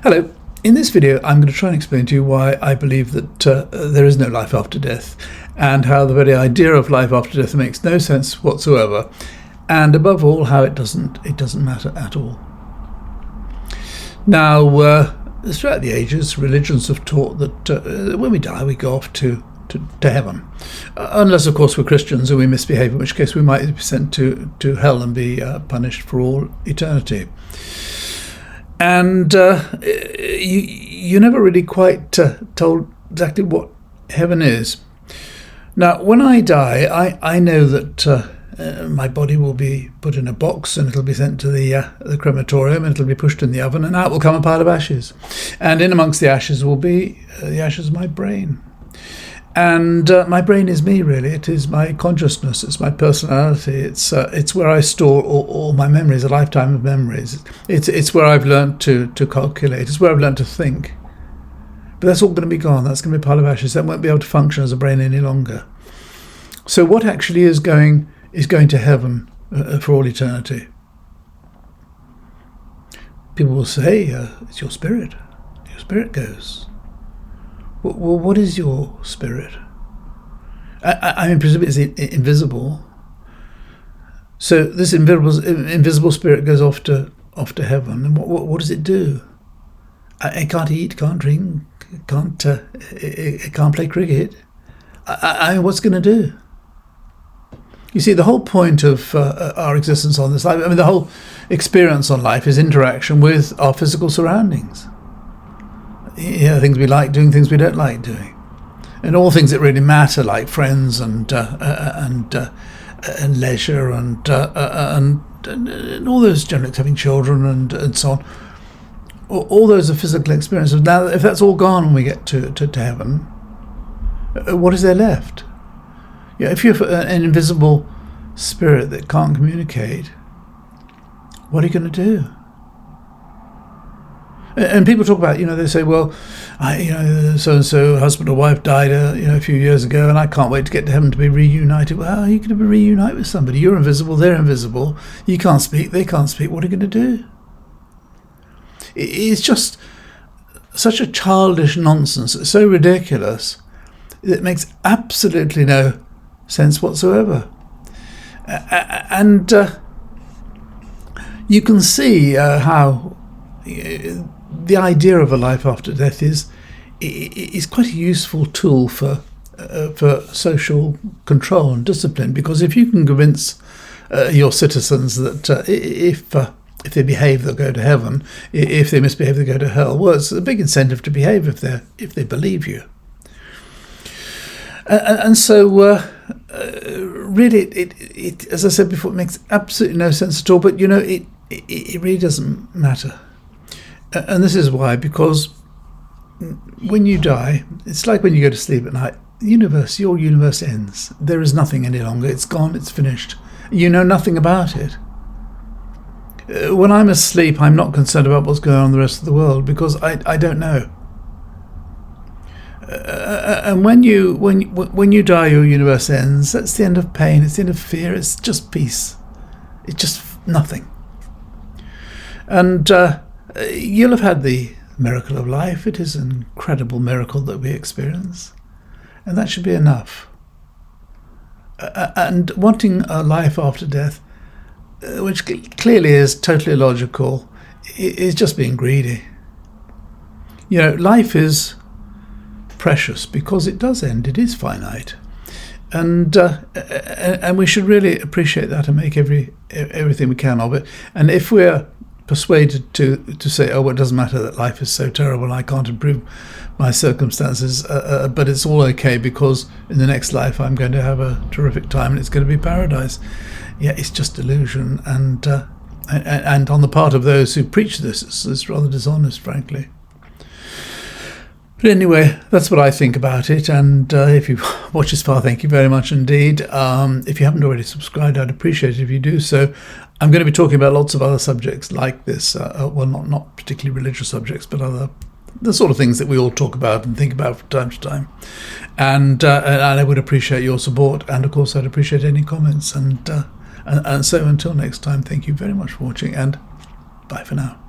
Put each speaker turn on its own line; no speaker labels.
Hello. In this video, I'm going to try and explain to you why I believe that there is no life after death, and how the very idea of life after death makes no sense whatsoever, and above all, how it doesn't matter at all. Now, throughout the ages, religions have taught that when we die, we go off to heaven, unless, of course, we're Christians and we misbehave, in which case we might be sent to hell and be punished for all eternity. And you're never really quite told exactly what heaven is. Now, when I die, I know that my body will be put in a box and it'll be sent to the crematorium and it'll be pushed in the oven, and out will come a pile of ashes. And in amongst the ashes will be the ashes of my brain. And my brain is me, really. It is my consciousness. It's my personality. It's where I store all my memories, a lifetime of memories. It's where I've learned to calculate. It's where I've learned to think. But that's all going to be gone. That's going to be a pile of ashes. That won't be able to function as a brain any longer. So what actually is going to heaven for all eternity? People will say, it's your spirit. Your spirit goes. Well, what is your spirit? I mean, presumably it's invisible. So this invisible spirit goes off to heaven, and what does it do? It can't eat, can't drink, it can't play cricket. I mean, what's going to do? You see, the whole point of our existence on this life, I mean, the whole experience on life is interaction with our physical surroundings. Things we like doing, things we don't like doing, and all things that really matter, like friends and leisure and all those general, having children and so on. All those are physical experiences. Now, if that's all gone when we get to heaven, what is there left? If you're an invisible spirit that can't communicate, what are you going to do? And people talk about, they say, well, so-and-so husband or wife died, a few years ago, and I can't wait to get to heaven to be reunited. Well, how are you going to be reunited with somebody? You're invisible, they're invisible. You can't speak, they can't speak. What are you going to do? It's just such a childish nonsense. It's so ridiculous. It makes absolutely no sense whatsoever. And you can see how the idea of a life after death is quite a useful tool for social control and discipline, because if you can convince your citizens that if they behave, they'll go to heaven, if they misbehave, they go to hell, well, it's a big incentive to behave if they believe you. And so really, it as I said before, it makes absolutely no sense at all. But it really doesn't matter. And this is why, because when you die, it's like when you go to sleep at night, your universe ends. There is nothing any longer. It's gone, it's finished. You know nothing about it. When I'm asleep, I'm not concerned about what's going on in the rest of the world, because I don't know. And when you die, your universe ends. That's the end of pain, it's the end of fear, it's just peace. It's just nothing. And you'll have had the miracle of life. It is an incredible miracle that we experience, and that should be enough. And wanting a life after death, which clearly is totally illogical, is just being greedy. Life is precious because it does end. It is finite, and we should really appreciate that and make everything we can of it. And if we're persuaded to say, well, it doesn't matter that life is so terrible and I can't improve my circumstances, but it's all okay because in the next life I'm going to have a terrific time and it's going to be paradise. It's just delusion, and on the part of those who preach this, it's rather dishonest, frankly. But anyway, that's what I think about it, and if you watch this far, thank you very much indeed. If you haven't already subscribed, I'd appreciate it if you do so. I'm going to be talking about lots of other subjects like this, not particularly religious subjects, but the sort of things that we all talk about and think about from time to time. And I would appreciate your support, and of course I'd appreciate any comments. And so until next time, thank you very much for watching, and bye for now.